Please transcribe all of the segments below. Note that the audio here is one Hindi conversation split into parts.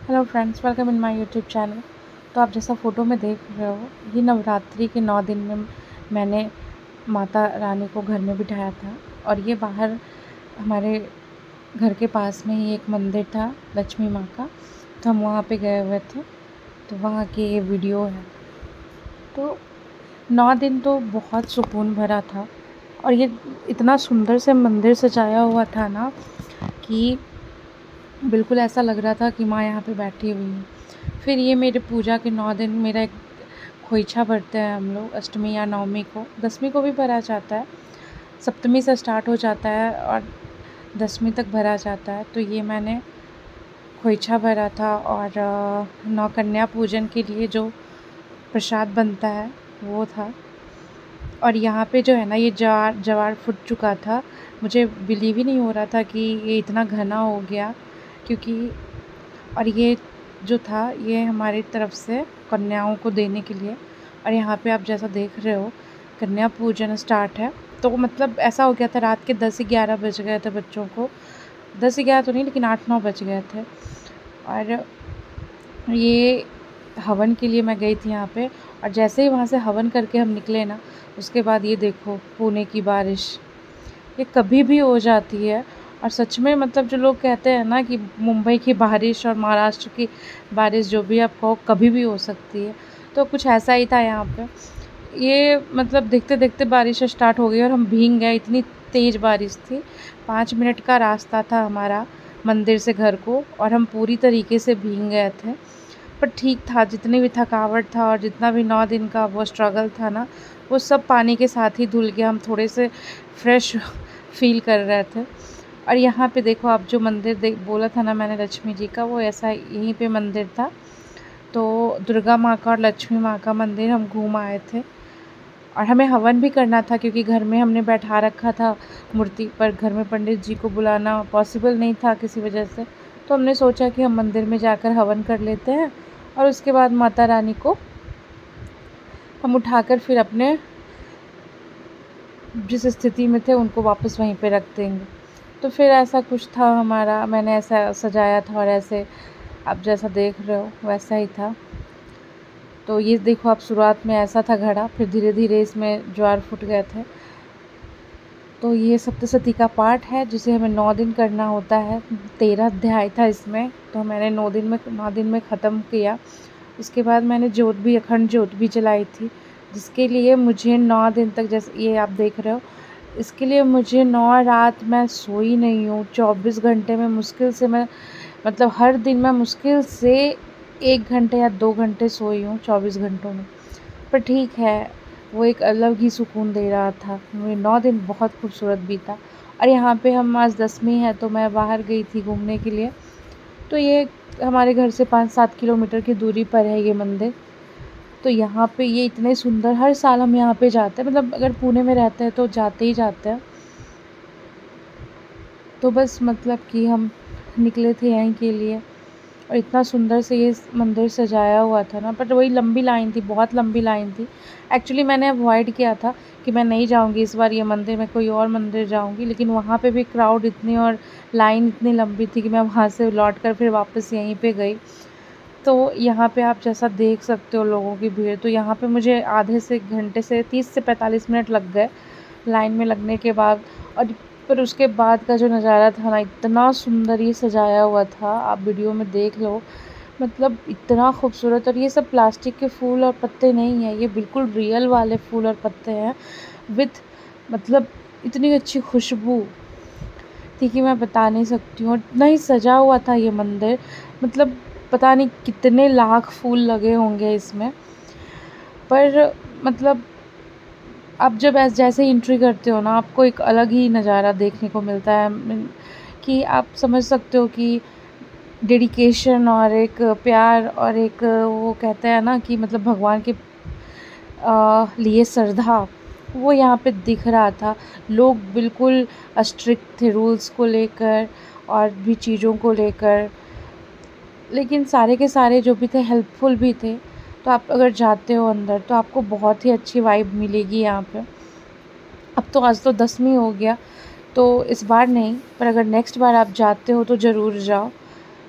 Hello friends, welcome in my YouTube channel. तो आप जैसा फ़ोटो में देख रहे हो, ये नवरात्रि के 9 दिन में मैंने माता रानी को घर में बिठाया था। और ये बाहर हमारे घर के पास में ही एक मंदिर था लक्ष्मी माँ का, तो हम वहाँ पे गए हुए थे। तो वहाँ की ये वीडियो है। तो 9 दिन तो बहुत सुकून भरा था। और ये इतना सुंदर से मंदिर सजाया हुआ था ना कि बिल्कुल ऐसा लग रहा था कि माँ यहाँ पे बैठी हुई है। फिर ये मेरे पूजा के 9 दिन मेरा एक खोइछा भरते हैं हम लोग, अष्टमी या नवमी को। दसवीं को भी भरा जाता है, सप्तमी से स्टार्ट हो जाता है और दसवीं तक भरा जाता है। तो ये मैंने खोइछा भरा था। और नौ कन्या पूजन के लिए जो प्रसाद बनता है वो था। और यहाँ पे जो है ना, ये ज्वार फूट चुका था। मुझे बिलीव ही नहीं हो रहा था कि ये इतना घना हो गया, क्योंकि और ये जो था ये हमारी तरफ से कन्याओं को देने के लिए। और यहाँ पे आप जैसा देख रहे हो, कन्या पूजन स्टार्ट है। तो मतलब ऐसा हो गया था, रात के 10-11 बज गए थे बच्चों को। 10-11 तो नहीं, लेकिन 8-9 बज गए थे। और ये हवन के लिए मैं गई थी यहाँ पे। और जैसे ही वहाँ से हवन करके हम निकले ना, उसके बाद ये देखो पुणे की बारिश, ये कभी भी हो जाती है। और सच में मतलब जो लोग कहते हैं ना कि मुंबई की बारिश और महाराष्ट्र की बारिश, जो भी आप कहो, कभी भी हो सकती है, तो कुछ ऐसा ही था यहाँ पे। ये मतलब देखते देखते बारिश स्टार्ट हो गई और हम भीग गए, इतनी तेज़ बारिश थी। 5 मिनट का रास्ता था हमारा मंदिर से घर को, और हम पूरी तरीके से भीग गए थे। पर ठीक था, जितनी भी थकावट था और जितना भी 9 दिन का वो स्ट्रगल था ना, वो सब पानी के साथ ही धुल गया। हम थोड़े से फ्रेश फील कर रहे थे। और यहाँ पे देखो, आप जो मंदिर बोला था ना मैंने लक्ष्मी जी का, वो ऐसा यहीं पे मंदिर था। तो दुर्गा माँ का और लक्ष्मी माँ का मंदिर हम घूम आए थे। और हमें हवन भी करना था, क्योंकि घर में हमने बैठा रखा था मूर्ति पर। घर में पंडित जी को बुलाना पॉसिबल नहीं था किसी वजह से। तो हमने सोचा कि हम मंदिर में जाकर हवन कर लेते हैं, और उसके बाद माता रानी को हम उठाकर फिर अपने जिस स्थिति में थे उनको वापस वहीं पे रख देंगे। तो फिर ऐसा कुछ था हमारा, मैंने ऐसा सजाया था। और ऐसे आप जैसा देख रहे हो वैसा ही था। तो ये देखो, आप शुरुआत में ऐसा था घड़ा, फिर धीरे धीरे इसमें ज्वार फूट गए थे। तो ये सप्तशती का पाठ है, जिसे हमें 9 दिन करना होता है। 13 अध्याय था इसमें, तो मैंने 9 दिन में ख़त्म किया। उसके बाद मैंने जोत भी, अखंड जोत भी जलाई थी, जिसके लिए मुझे 9 दिन तक, जैसे ये आप देख रहे हो, इसके लिए मुझे 9 रात मैं सोई नहीं हूँ। 24 घंटे में मुश्किल से मैं, मतलब हर दिन मैं मुश्किल से 1 घंटे या 2 घंटे सोई हूँ 24 घंटों में। पर ठीक है, वो एक अलग ही सुकून दे रहा था। मेरे 9 दिन बहुत खूबसूरत बीता। और यहाँ पे हम, आज दसवीं है, तो मैं बाहर गई थी घूमने के लिए। तो ये हमारे घर से 5-7 किलोमीटर की दूरी पर है ये मंदिर। तो यहाँ पे ये इतने सुंदर, हर साल हम यहाँ पे जाते हैं, मतलब अगर पुणे में रहते हैं तो जाते ही जाते हैं। तो बस मतलब कि हम निकले थे यहीं के लिए। और इतना सुंदर से ये मंदिर सजाया हुआ था ना, बट वही लंबी लाइन थी, बहुत लंबी लाइन थी। एक्चुअली मैंने अवॉइड किया था कि मैं नहीं जाऊंगी इस बार ये मंदिर, मैं कोई और मंदिर जाऊंगी। लेकिन वहाँ पे भी क्राउड इतनी और लाइन इतनी लंबी थी कि मैं वहाँ से लौट कर फिर वापस यहीं पे गई। तो यहाँ पे आप जैसा देख सकते हो लोगों की भीड़, तो यहाँ पे मुझे आधे से घंटे से 30 से 45 मिनट लग गए लाइन में लगने के बाद। और पर उसके बाद का जो नज़ारा था ना, इतना सुंदर ये सजाया हुआ था, आप वीडियो में देख लो। मतलब इतना खूबसूरत। और ये सब प्लास्टिक के फूल और पत्ते नहीं है, ये बिल्कुल रियल वाले फूल और पत्ते हैं, विथ मतलब इतनी अच्छी खुशबू थी कि मैं बता नहीं सकती हूँ। इतना ही सजा हुआ था ये मंदिर, मतलब पता नहीं कितने लाख फूल लगे होंगे इसमें। पर मतलब आप जब जैसे एंट्री करते हो ना, आपको एक अलग ही नज़ारा देखने को मिलता है। कि आप समझ सकते हो कि डेडिकेशन और एक प्यार और एक, वो कहते हैं ना कि मतलब भगवान के लिए श्रद्धा, वो यहाँ पे दिख रहा था। लोग बिल्कुल स्ट्रिक्ट थे रूल्स को लेकर और भी चीज़ों को लेकर, लेकिन सारे के सारे जो भी थे हेल्पफुल भी थे। तो आप अगर जाते हो अंदर तो आपको बहुत ही अच्छी वाइब मिलेगी यहाँ पे। अब तो आज तो 10वीं हो गया, तो इस बार नहीं, पर अगर नेक्स्ट बार आप जाते हो तो ज़रूर जाओ।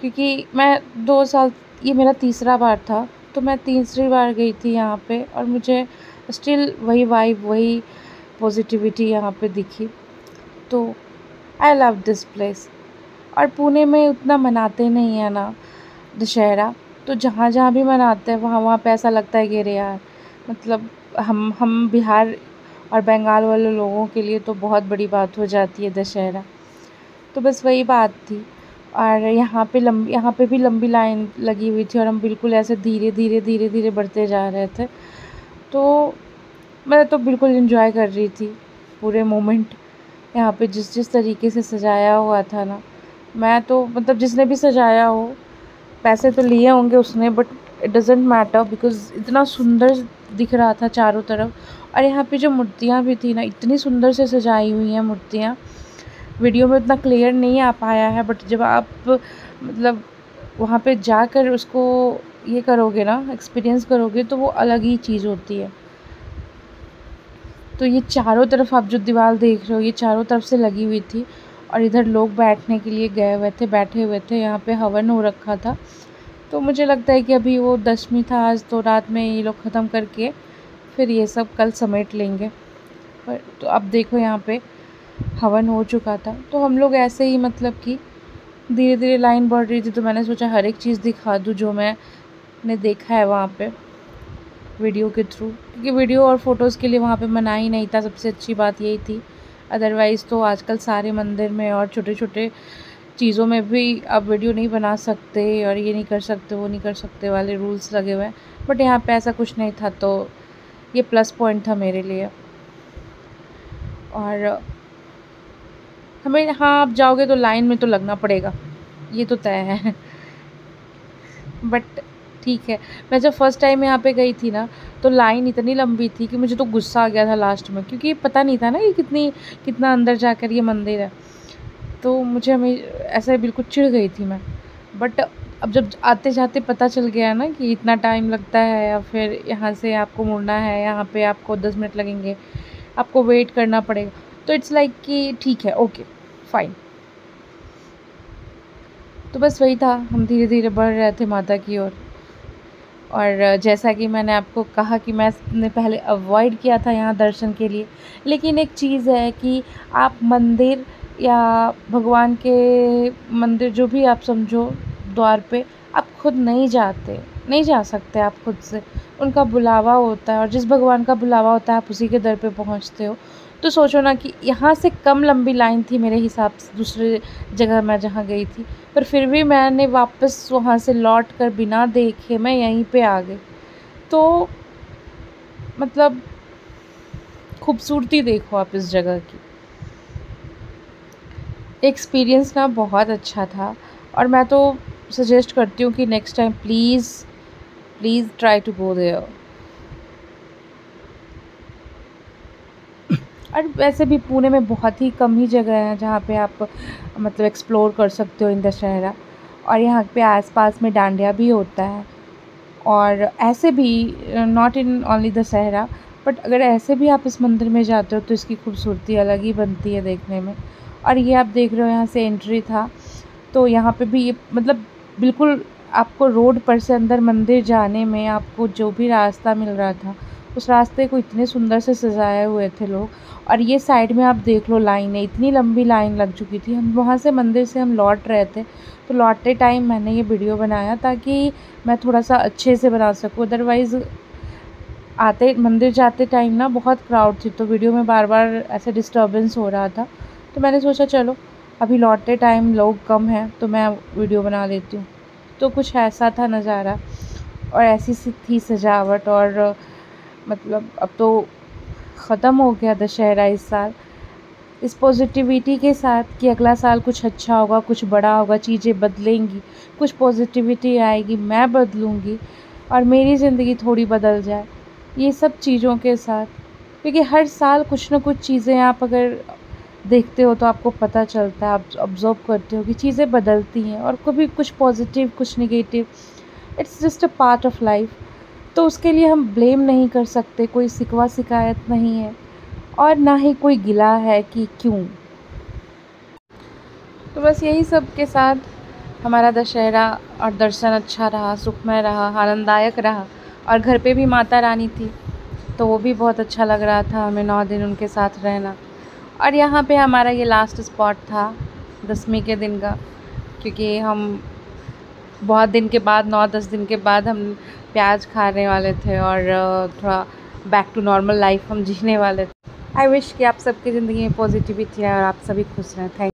क्योंकि मैं 2 साल, ये मेरा तीसरा बार था, तो मैं तीसरी बार गई थी यहाँ पे और मुझे स्टिल वही वाइब, वही पॉजिटिविटी यहाँ पे दिखी। तो आई लव दिस प्लेस। और पुणे में उतना मनाते नहीं है ना दशहरा, तो जहाँ जहाँ भी मनाते हैं वहाँ वहाँ पे ऐसा लगता है कि अरे यार, मतलब हम बिहार और बंगाल वाले लोगों के लिए तो बहुत बड़ी बात हो जाती है दशहरा। तो बस वही बात थी। और यहाँ पे भी लंबी लाइन लगी हुई थी और हम बिल्कुल ऐसे धीरे धीरे धीरे धीरे बढ़ते जा रहे थे। तो मैं तो बिल्कुल एंजॉय कर रही थी पूरे मोमेंट। यहाँ पे जिस जिस तरीके से सजाया हुआ था ना, मैं तो मतलब जिसने भी सजाया हो, पैसे तो लिए होंगे उसने, but it doesn't matter because इतना सुंदर दिख रहा था चारों तरफ। और यहाँ पे जो मूर्तियाँ भी थी ना, इतनी सुंदर से सजाई हुई हैं मूर्तियाँ। वीडियो में उतना क्लियर नहीं आ पाया है, बट जब आप मतलब वहाँ पे जाकर उसको ये करोगे ना, एक्सपीरियंस करोगे, तो वो अलग ही चीज़ होती है। तो ये चारों तरफ आप जो दीवार देख रहे हो, ये चारों तरफ से लगी हुई थी और इधर लोग बैठने के लिए गए हुए थे, बैठे हुए थे। यहाँ पे हवन हो रखा था, तो मुझे लगता है कि अभी वो दशमी था आज, तो रात में ये लोग ख़त्म करके फिर ये सब कल समेट लेंगे। पर तो अब देखो यहाँ पे हवन हो चुका था, तो हम लोग ऐसे ही मतलब कि धीरे धीरे लाइन बढ़ रही थी, तो मैंने सोचा हर एक चीज़ दिखा दूँ जो मैंने देखा है वहाँ पे वीडियो के थ्रू, क्योंकि वीडियो और फ़ोटोज़ के लिए वहाँ पे मना ही नहीं था। सबसे अच्छी बात यही थी। अदरवाइज़ तो आजकल सारे मंदिर में और छोटे छोटे चीज़ों में भी आप वीडियो नहीं बना सकते और ये नहीं कर सकते, वो नहीं कर सकते वाले रूल्स लगे हुए हैं। बट यहाँ पे ऐसा कुछ नहीं था, तो ये प्लस पॉइंट था मेरे लिए। और हमें, हाँ, आप जाओगे तो लाइन में तो लगना पड़ेगा, ये तो तय है। बट ठीक है। मैं जब फर्स्ट टाइम यहाँ पे गई थी ना, तो लाइन इतनी लंबी थी कि मुझे तो गुस्सा आ गया था लास्ट में, क्योंकि पता नहीं था ना कि कितना अंदर जाकर ये मंदिर है। तो मुझे हमें ऐसे बिल्कुल चिढ़ गई थी मैं। बट अब जब आते जाते पता चल गया ना कि इतना टाइम लगता है, या फिर यहाँ से आपको मुड़ना है, यहाँ पे आपको 10 मिनट लगेंगे, आपको वेट करना पड़ेगा, तो इट्स लाइक कि ठीक है, ओके फाइन। तो बस वही था, हम धीरे धीरे बढ़ रहे थे माता की ओर। और जैसा कि मैंने आपको कहा कि मैंने पहले अवॉइड किया था यहाँ दर्शन के लिए, लेकिन एक चीज़ है कि आप मंदिर या भगवान के मंदिर जो भी आप समझो, द्वार पे आप खुद नहीं जा सकते आप खुद से। उनका बुलावा होता है, और जिस भगवान का बुलावा होता है आप उसी के दर पे पहुँचते हो। तो सोचो ना कि यहाँ से कम लंबी लाइन थी मेरे हिसाब से दूसरे जगह मैं जहाँ गई थी, पर फिर भी मैंने वापस वहाँ से लौट कर बिना देखे मैं यहीं पे आ गई। तो मतलब खूबसूरती देखो आप इस जगह की। एक्सपीरियंस ना बहुत अच्छा था, और मैं तो सजेस्ट करती हूँ कि next time please please try to go there. और वैसे भी पुणे में बहुत ही कम ही जगह है जहाँ पे आप मतलब एक्सप्लोर कर सकते हो इन दशहरा। और यहाँ पे आसपास में डांडिया भी होता है। और ऐसे भी not in only Dussehra, but अगर ऐसे भी आप इस मंदिर में जाते हो तो इसकी खूबसूरती अलग ही बनती है देखने में। और ये आप देख रहे हो, यहाँ से एंट्री था, तो यहाँ पे भी ये मतलब बिल्कुल आपको रोड पर से अंदर मंदिर जाने में आपको जो भी रास्ता मिल रहा था, उस रास्ते को इतने सुंदर से सजाए हुए थे लोग। और ये साइड में आप देख लो, लाइनें, इतनी लंबी लाइन लग चुकी थी। हम वहाँ से मंदिर से हम लौट रहे थे, तो लौटते टाइम मैंने ये वीडियो बनाया ताकि मैं थोड़ा सा अच्छे से बना सकूँ। अदरवाइज़ आते मंदिर जाते टाइम ना बहुत क्राउड थी, तो वीडियो में बार बार ऐसे डिस्टर्बेंस हो रहा था। तो मैंने सोचा चलो अभी लौटते टाइम लोग कम हैं तो मैं वीडियो बना लेती हूँ। तो कुछ ऐसा था नज़ारा, और ऐसी सी थी सजावट। और मतलब अब तो ख़त्म हो गया दशहरा इस साल, इस पॉजिटिविटी के साथ कि अगला साल कुछ अच्छा होगा, कुछ बड़ा होगा, चीज़ें बदलेंगी, कुछ पॉजिटिविटी आएगी, मैं बदलूँगी और मेरी ज़िंदगी थोड़ी बदल जाए, ये सब चीज़ों के साथ। क्योंकि हर साल कुछ ना कुछ चीज़ें आप अगर देखते हो तो आपको पता चलता है, आप ऑब्ज़र्व करते हो कि चीज़ें बदलती हैं, और कभी कुछ पॉजिटिव कुछ negative, it's just a part of life. तो उसके लिए हम ब्लेम नहीं कर सकते, कोई शिकवा शिकायत नहीं है, और ना ही कोई गिला है कि क्यों। तो बस यही सब के साथ हमारा दशहरा और दर्शन अच्छा रहा, सुखमय रहा, आनंददायक रहा। और घर पे भी माता रानी थी, तो वो भी बहुत अच्छा लग रहा था हमें 9 दिन उनके साथ रहना। और यहाँ पे हमारा ये लास्ट स्पॉट था 10वीं के दिन का, क्योंकि हम बहुत दिन के बाद 9-10 दिन के बाद हम प्याज खाने वाले थे और थोड़ा बैक टू नॉर्मल लाइफ हम जीने वाले थे। आई विश कि आप सबकी ज़िंदगी में पॉजिटिविटी है और आप सभी खुश रहें। थैंक